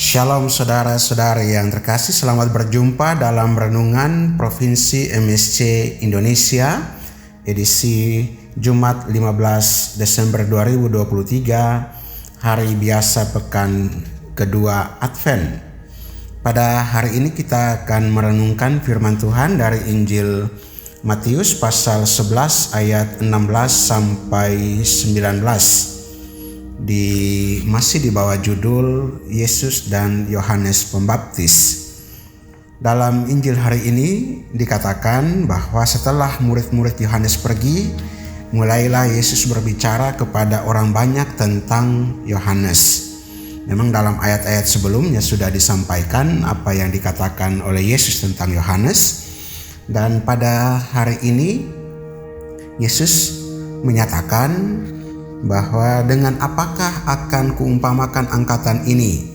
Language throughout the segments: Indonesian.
Shalom saudara-saudari yang terkasih, selamat berjumpa dalam Renungan Provinsi MSC Indonesia edisi Jumat 15 Desember 2023, hari biasa pekan kedua Advent. Pada hari ini kita akan merenungkan firman Tuhan dari Injil Matius pasal 11 ayat 16 sampai 19. Masih di bawah judul Yesus dan Yohanes Pembaptis. Dalam Injil hari ini dikatakan bahwa setelah murid-murid Yohanes pergi, mulailah Yesus berbicara kepada orang banyak tentang Yohanes. Memang dalam ayat-ayat sebelumnya sudah disampaikan apa yang dikatakan oleh Yesus tentang Yohanes, dan pada hari ini Yesus menyatakan bahwa dengan apakah akan kuumpamakan angkatan ini?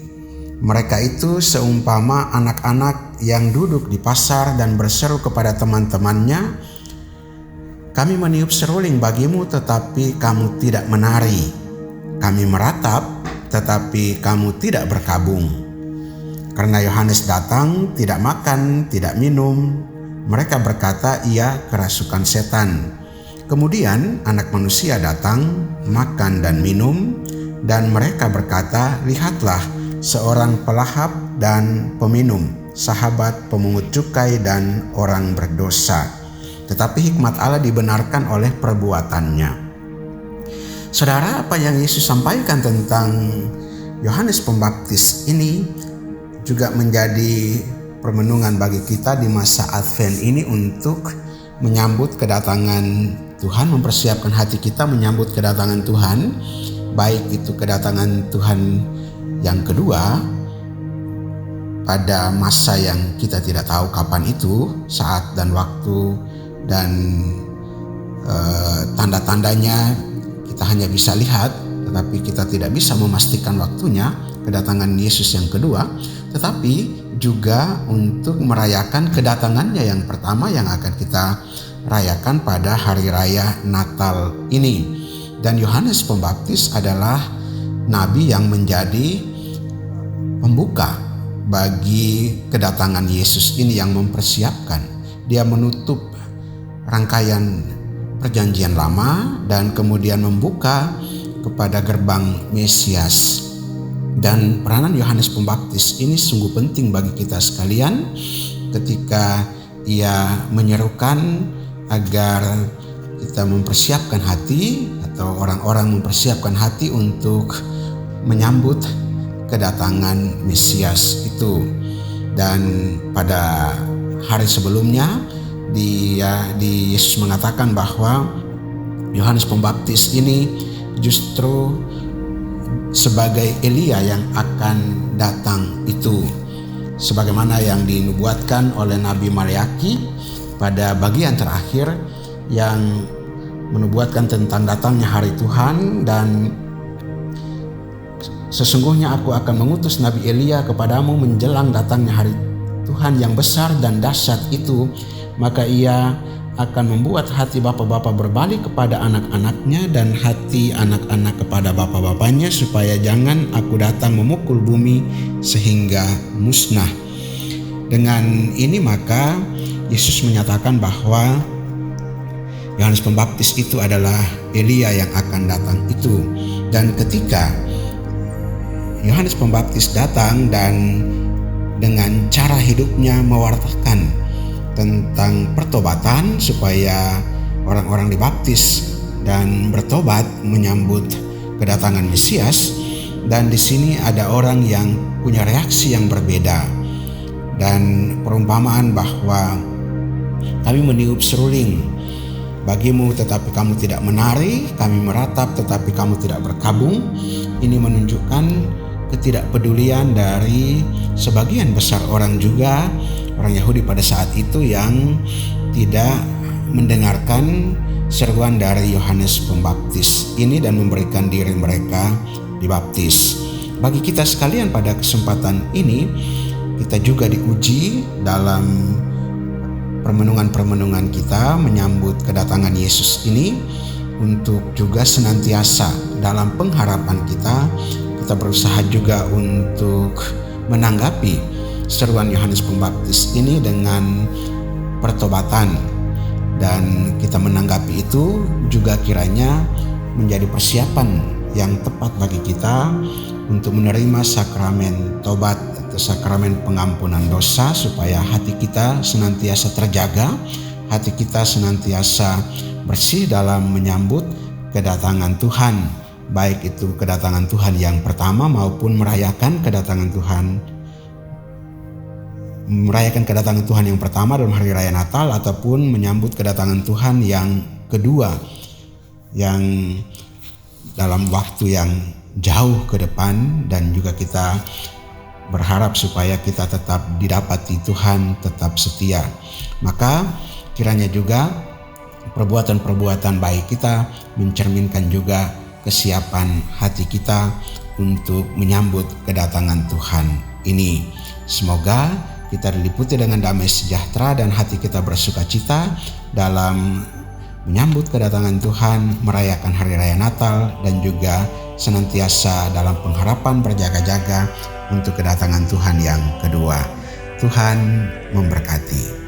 Mereka itu seumpama anak-anak yang duduk di pasar dan berseru kepada teman-temannya, "Kami meniup seruling bagimu tetapi kamu tidak menari. Kami meratap tetapi kamu tidak berkabung." Karena Yohanes datang tidak makan, tidak minum, mereka berkata ia kerasukan setan. Kemudian anak manusia datang, makan dan minum, dan mereka berkata, "Lihatlah, seorang pelahap dan peminum, sahabat pemungut cukai dan orang berdosa." Tetapi hikmat Allah dibenarkan oleh perbuatannya. Saudara, apa yang Yesus sampaikan tentang Yohanes Pembaptis ini juga menjadi permenungan bagi kita di masa Advent ini untuk menyambut kedatangan Tuhan, mempersiapkan hati kita menyambut kedatangan Tuhan, baik itu kedatangan Tuhan yang kedua pada masa yang kita tidak tahu kapan itu, saat dan waktu dan tanda-tandanya kita hanya bisa lihat, tetapi kita tidak bisa memastikan waktunya kedatangan Yesus yang kedua, tetapi juga untuk merayakan kedatangannya yang pertama yang akan kita rayakan pada hari raya Natal ini. Dan Yohanes Pembaptis adalah nabi yang menjadi pembuka bagi kedatangan Yesus ini, yang mempersiapkan. Dia menutup rangkaian perjanjian lama dan kemudian membuka kepada gerbang Mesias. Dan peranan Yohanes Pembaptis ini sungguh penting bagi kita sekalian ketika ia menyerukan agar kita mempersiapkan hati, atau orang-orang mempersiapkan hati untuk menyambut kedatangan Mesias itu. Dan pada hari sebelumnya Yesus mengatakan bahwa Yohanes Pembaptis ini justru sebagai Elia yang akan datang itu, sebagaimana yang dinubuatkan oleh Nabi Maleaki pada bagian terakhir yang menubuatkan tentang datangnya hari Tuhan. Dan sesungguhnya aku akan mengutus Nabi Elia kepadamu menjelang datangnya hari Tuhan yang besar dan dahsyat itu, maka ia akan membuat hati bapa-bapa berbalik kepada anak-anaknya dan hati anak-anak kepada bapa-bapanya, supaya jangan aku datang memukul bumi sehingga musnah. Dengan ini maka Yesus menyatakan bahwa Yohanes Pembaptis itu adalah Elia yang akan datang itu. Dan ketika Yohanes Pembaptis datang dan dengan cara hidupnya mewartakan tentang pertobatan supaya orang-orang dibaptis dan bertobat menyambut kedatangan Mesias, dan di sini ada orang yang punya reaksi yang berbeda. Dan perumpamaan bahwa kami meniup seruling bagimu tetapi kamu tidak menari, kami meratap tetapi kamu tidak berkabung, ini menunjukkan ketidakpedulian dari sebagian besar orang juga, orang Yahudi pada saat itu, yang tidak mendengarkan seruan dari Yohanes Pembaptis ini dan memberikan diri mereka dibaptis. Bagi kita sekalian pada kesempatan ini, kita juga diuji dalam permenungan-permenungan kita menyambut kedatangan Yesus ini, untuk juga senantiasa dalam pengharapan kita berusaha juga untuk menanggapi seruan Yohanes Pembaptis ini dengan pertobatan, dan kita menanggapi itu juga kiranya menjadi persiapan yang tepat bagi kita untuk menerima sakramen tobat atau sakramen pengampunan dosa, supaya hati kita senantiasa terjaga, hati kita senantiasa bersih dalam menyambut kedatangan Tuhan, baik itu kedatangan Tuhan yang pertama maupun merayakan kedatangan Tuhan yang pertama dalam hari raya Natal, ataupun menyambut kedatangan Tuhan yang kedua yang dalam waktu yang jauh ke depan. Dan juga kita berharap supaya kita tetap didapati Tuhan tetap setia. Maka kiranya juga perbuatan-perbuatan baik kita mencerminkan juga kesiapan hati kita untuk menyambut kedatangan Tuhan ini. Semoga kita diliputi dengan damai sejahtera dan hati kita bersukacita dalam menyambut kedatangan Tuhan, merayakan hari raya Natal, dan juga senantiasa dalam pengharapan berjaga-jaga untuk kedatangan Tuhan yang kedua. Tuhan memberkati.